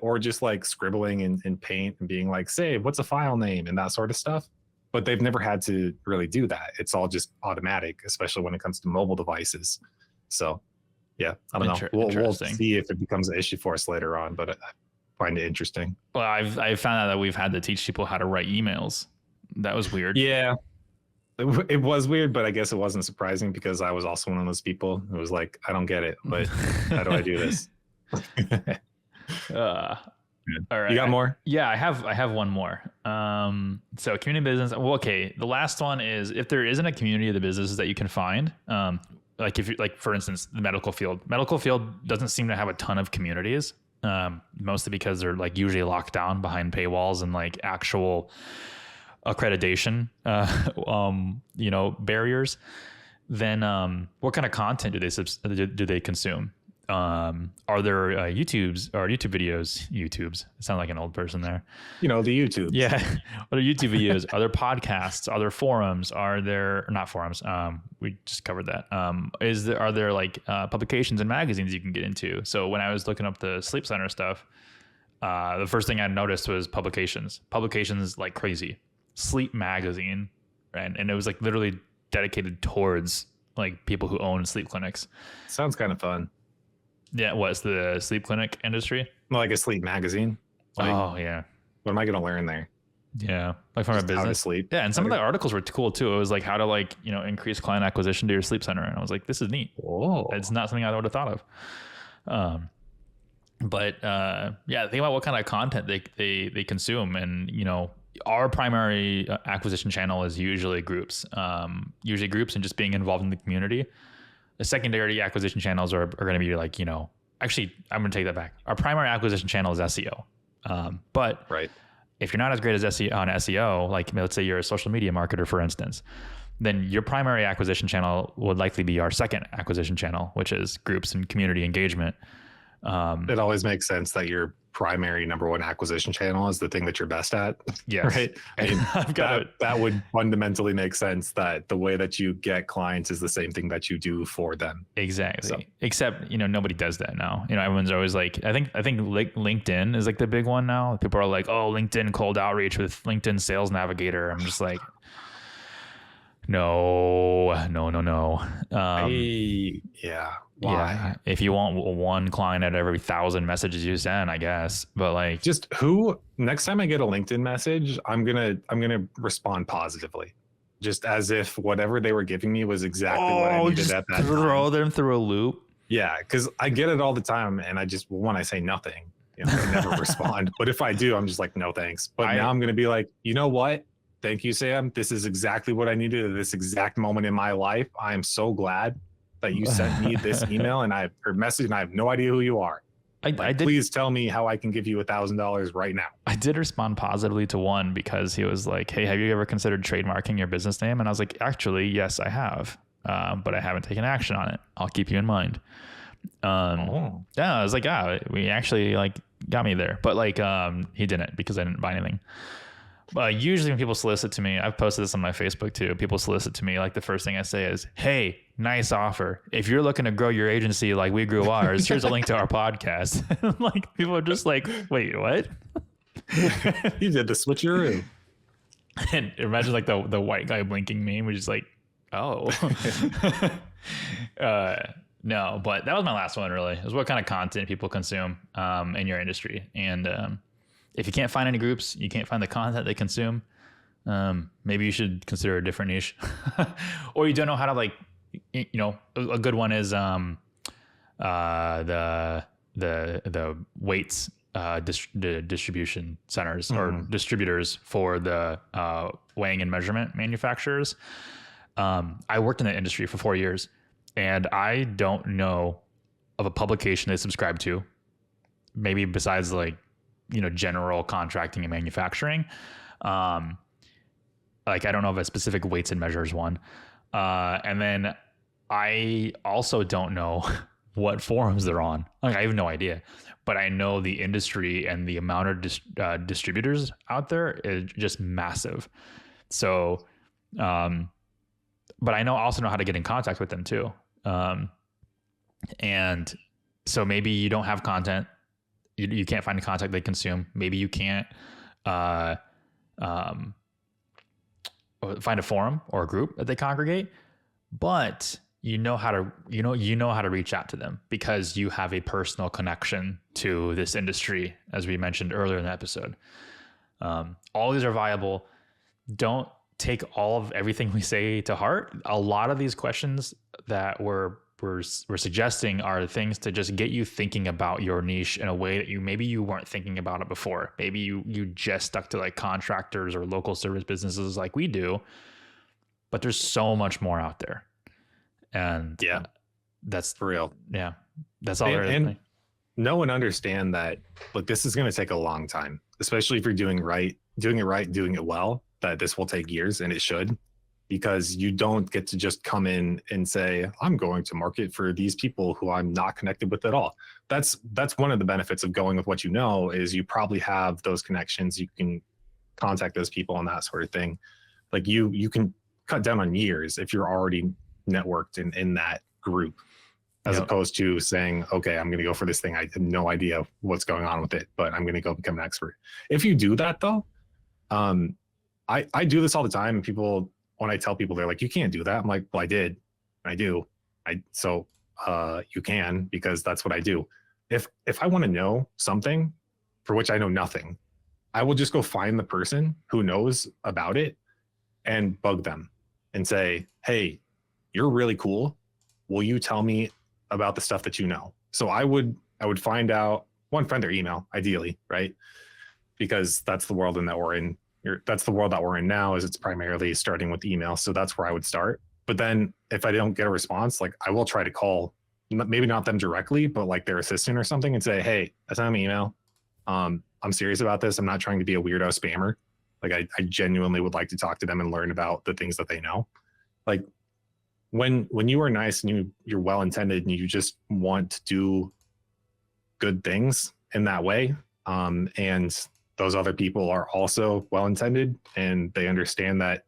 or just like scribbling in paint and being like, save, what's a file name, and that sort of stuff. But they've never had to really do that. It's all just automatic, especially when it comes to mobile devices. So yeah, I don't know. We'll see if it becomes an issue for us later on, but I find it interesting. Well, I've found out that we've had to teach people how to write emails. That was weird. Yeah, it was weird, but I guess it wasn't surprising because I was also one of those people who was like, I don't get it, but how do I do this? All right. You got more? Yeah, I have one more. So community business. Well, okay. The last one is if there isn't a community of the businesses that you can find, like if you like, for instance, the medical field doesn't seem to have a ton of communities, mostly because they're like usually locked down behind paywalls and like actual accreditation, barriers. Then, what kind of content do they consume? Are there YouTube videos? It sounds like an old person there. The YouTube. Yeah. Are there YouTube videos? Are there podcasts? Are there forums? Are there not forums? We just covered that. Are there like publications and magazines you can get into? So when I was looking up the Sleep Center stuff, the first thing I noticed was publications like crazy. Sleep Magazine, right? And it was like literally dedicated towards like people who own sleep clinics. Sounds kind of fun. Yeah, what's the sleep clinic industry? Like a sleep magazine. Like, oh yeah. What am I going to learn there? Yeah, like from a business. How to sleep. Yeah, and some of the articles were cool too. It was like how to increase client acquisition to your sleep center, and I was like, this is neat. Oh, it's not something I would have thought of. But think about what kind of content they consume, and our primary acquisition channel is usually groups, and just being involved in the community. The secondary acquisition channels are going to be like, actually, I'm going to take that back. Our primary acquisition channel is SEO. But right. If you're not as great as SEO, like let's say you're a social media marketer, for instance, then your primary acquisition channel would likely be our second acquisition channel, which is groups and community engagement. It always makes sense that your primary number one acquisition channel is the thing that you're best at. Yes. Right. I mean, I've got that would fundamentally make sense that the way that you get clients is the same thing that you do for them. Exactly. So. Except, nobody does that now. Everyone's always like, I think LinkedIn is like the big one now. People are like, oh, LinkedIn cold outreach with LinkedIn Sales Navigator. I'm just like, no. Yeah. Why? Yeah. If you want one client at every 1,000 messages you send, I guess. But like, just next time I get a LinkedIn message, I'm gonna respond positively, just as if whatever they were giving me was exactly what I needed at that time. Throw them through a loop. Yeah, because I get it all the time, and I say nothing, I never respond. But if I do, I'm just like, no thanks. But now I'm gonna be like, you know what? Thank you, Sam. This is exactly what I needed at this exact moment in my life. I am so glad that you sent me this email or message, and I have no idea who you are. I did, please tell me how I can give you $1,000 right now. I did respond positively to one because he was like, hey, have you ever considered trademarking your business name? And I was like, actually, yes, I have, but I haven't taken action on it. I'll keep you in mind. Yeah, I was like, we actually like got me there, but like, he didn't, because I didn't buy anything. Usually when people solicit to me, I've posted this on my Facebook too. People solicit to me, like the first thing I say is, hey, nice offer. If you're looking to grow your agency like we grew ours, here's a link to our podcast. Like people are just like, wait, what? You did the switcheroo. And imagine like the white guy blinking meme, which is like, oh. No, but that was my last one really. It was what kind of content people consume in your industry. And if you can't find any groups, you can't find the content they consume, maybe you should consider a different niche. Or you don't know how to like, a good one is the weights the distribution centers or distributors for the weighing and measurement manufacturers. I worked in that industry for 4 years, and I don't know of a publication they subscribe to, maybe besides like, general contracting and manufacturing. Like I don't know of a specific weights and measures one. And then I also don't know what forums they're on. Like I have no idea, but I know the industry and the amount of distributors out there is just massive. So, but I also know how to get in contact with them too. And so maybe you don't have content. You can't find the content they consume. Maybe you can't find a forum or a group that they congregate, but you know how to reach out to them because you have a personal connection to this industry, as we mentioned earlier in the episode. All these are viable. Don't take all of everything we say to heart. A lot of these questions that we're suggesting are things to just get you thinking about your niche in a way that you weren't thinking about it before. Maybe you just stuck to like contractors or local service businesses like we do, but there's so much more out there. And yeah, that's for real. Yeah. That's all there is. And know and understand that, look, this is going to take a long time, especially if you're doing it well, that this will take years, and it should. Because you don't get to just come in and say, I'm going to market for these people who I'm not connected with at all. That's one of the benefits of going with what you know, is you probably have those connections. You can contact those people and that sort of thing. Like you can cut down on years if you're already networked in that group, as opposed to saying, okay, I'm going to go for this thing. I have no idea what's going on with it, but I'm going to go become an expert. If you do that though, I do this all the time, and people, when I tell people, they're like, you can't do that. I'm like, well, I did. I do. So you can, because that's what I do. If I want to know something for which I know nothing, I will just go find the person who knows about it and bug them and say, hey, you're really cool. Will you tell me about the stuff that you know? So I would find out, find their email, ideally, right? Because that's the world that we're in. That's the world that we're in now, is it's primarily starting with email. So that's where I would start. But then if I don't get a response, like I will try to call, maybe not them directly, but like their assistant or something, and say, hey, I sent them an email. I'm serious about this. I'm not trying to be a weirdo spammer. Like I genuinely would like to talk to them and learn about the things that they know. Like when you are nice and you're well-intended and you just want to do good things in that way. And those other people are also well-intended, and they understand that,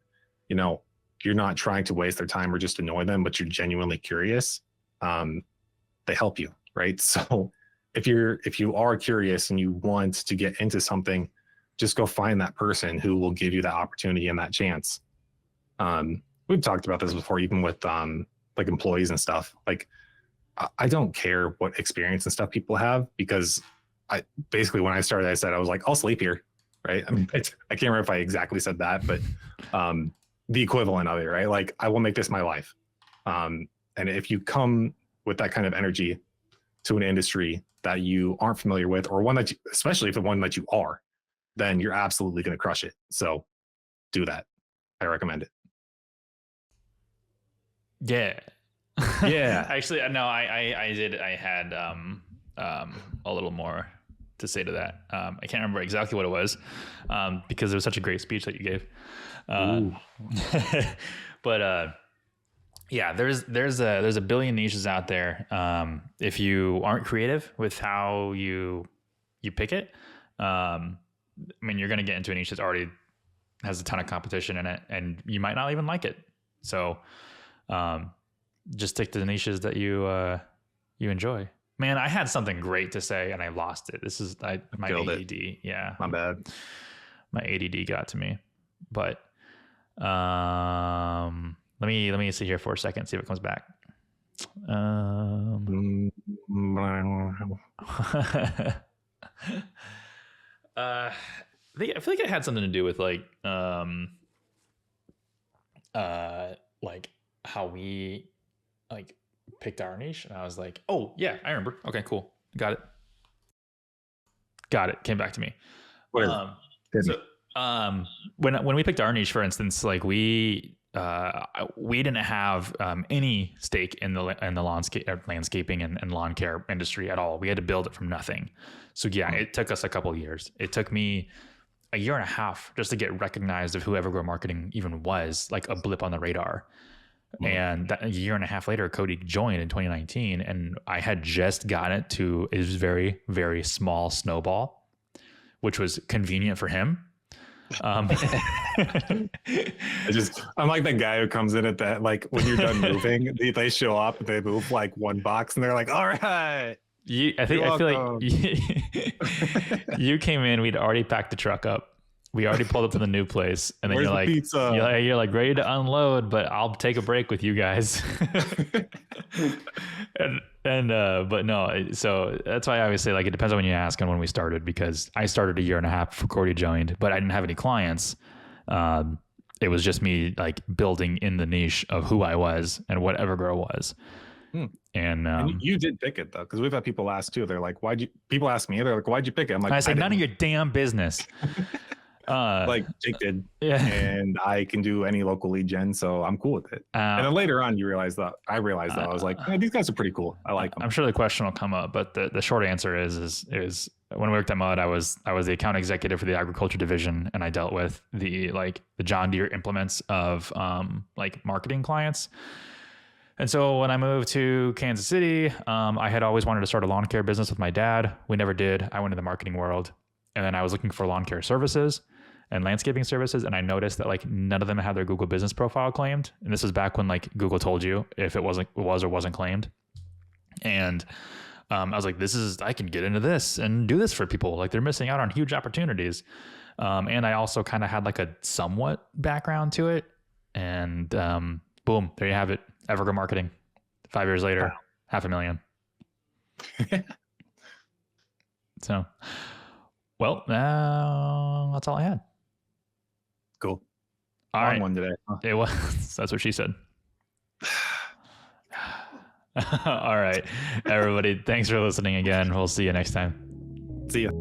you know, you're not trying to waste their time or just annoy them, but you're genuinely curious. They help you, right? So if you are curious and you want to get into something, just go find that person who will give you that opportunity and that chance. We've talked about this before, even with like employees and stuff. Like, I don't care what experience and stuff people have, because I basically, when I started, I said, I was like, I'll sleep here, right? I mean, I can't remember if I exactly said that, but the equivalent of it, right? Like, I will make this my life. And if you come with that kind of energy to an industry that you aren't familiar with, or one that you, especially if the one that you are, then you're absolutely going to crush it. So do that. I recommend it. Yeah. Yeah. Actually, no, I did. I had a little more to say to that. I can't remember exactly what it was, because it was such a great speech that you gave. But yeah, there's a billion niches out there. If you aren't creative with how you pick it, I mean, you're going to get into a niche that already has a ton of competition in it, and you might not even like it. So just stick to the niches that you enjoy. Man, I had something great to say and I lost it. This is my ADD. Yeah, my bad. My ADD got to me. But let me sit here for a second, see if it comes back. I feel like it had something to do with like how we like picked our niche, and I was like, oh yeah, I remember. Okay, cool, got it. Came back to me. When we picked our niche, for instance, like we didn't have any stake in the landscaping and lawn care industry at all. We had to build it from nothing. So yeah, it took us a couple of years. It took me a year and a half just to get recognized of who Evergrow Marketing even was, like a blip on the radar. And a year and a half later, Cody joined in 2019, and I had just gotten it to a very, very small snowball, which was convenient for him. I'm like that guy who comes in at that, like when you're done moving, they show up, they move like one box, and they're like, "All right." I feel like you came in. We'd already packed the truck up. We already pulled up to the new place, and then you're like ready to unload, but I'll take a break with you guys. But no, so that's why I always say, like, it depends on when you ask and when we started, because I started a year and a half before Cody joined, but I didn't have any clients. It was just me like building in the niche of who I was and what Evergrow was. And you did pick it though, because we've had people ask too. They're like, people ask me, they're like, why'd you pick it? I'm like, I said, none of your damn business. Like Jake did, yeah. And I can do any local lead gen, so I'm cool with it. And then later on, I realized that I was like, these guys are pretty cool. I like them. I'm sure the question will come up, but the short answer is when we worked at Mud, I was the account executive for the agriculture division, and I dealt with the John Deere implements of like marketing clients. And so when I moved to Kansas City, I had always wanted to start a lawn care business with my dad. We never did. I went into the marketing world, and then I was looking for lawn care services and landscaping services, and I noticed that like none of them had their Google business profile claimed. And this was back when like Google told you if it was or wasn't claimed. And I was like, I can get into this and do this for people. Like, they're missing out on huge opportunities. And I also kind of had like a somewhat background to it. And boom, there you have it. Evergrow Marketing. 5 years later, wow. $500,000. So, well, that's all I had. Cool. All right. One today. Huh? It was. That's what she said. All right, everybody. Thanks for listening again. We'll see you next time. See ya.